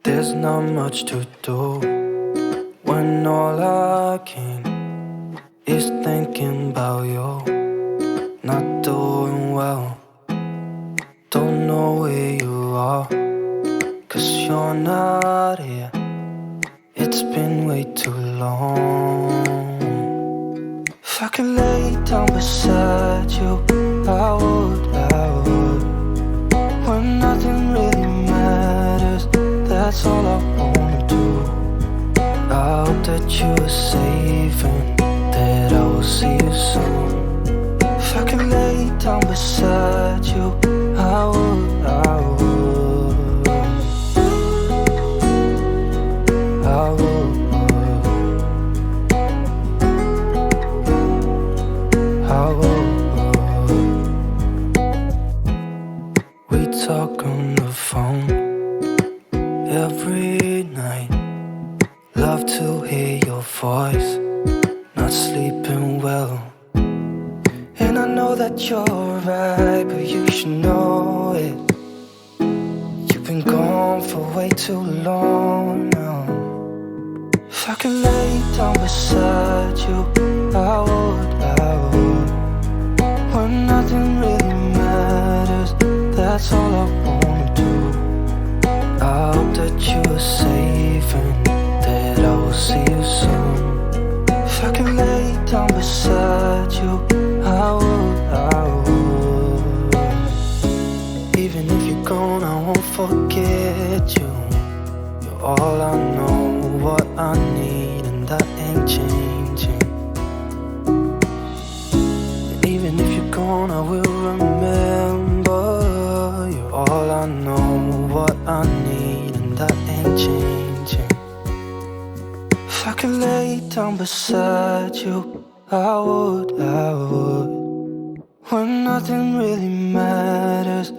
There's not much to do when all I can is thinking about you. Not doing well, don't know where you are, 'cause you're not here. It's been way too long. If I could lay down beside you, I would. When nothing really matters, that's all I wanna do. I hope that you are safe and that I will see you soon. If I could lay down beside you, I would. We talk on the phone every night. Love to hear your voice. Not sleeping well, and I know that you're right, but you should know it. You've been gone for way too long now. If I could lay down beside you, I would. When nothing really matters, that's all I wanna do. I hope that you are safe and that I will see you soon. If I can lay down beside you, I would. Even if you're gone, I won't forget you. You're all I know, what I need, and that ain't changing. Even if you're gone, I will remember. You're all I know, what I need, and that ain't changing. If I could lay down beside you, I would. When nothing really matters,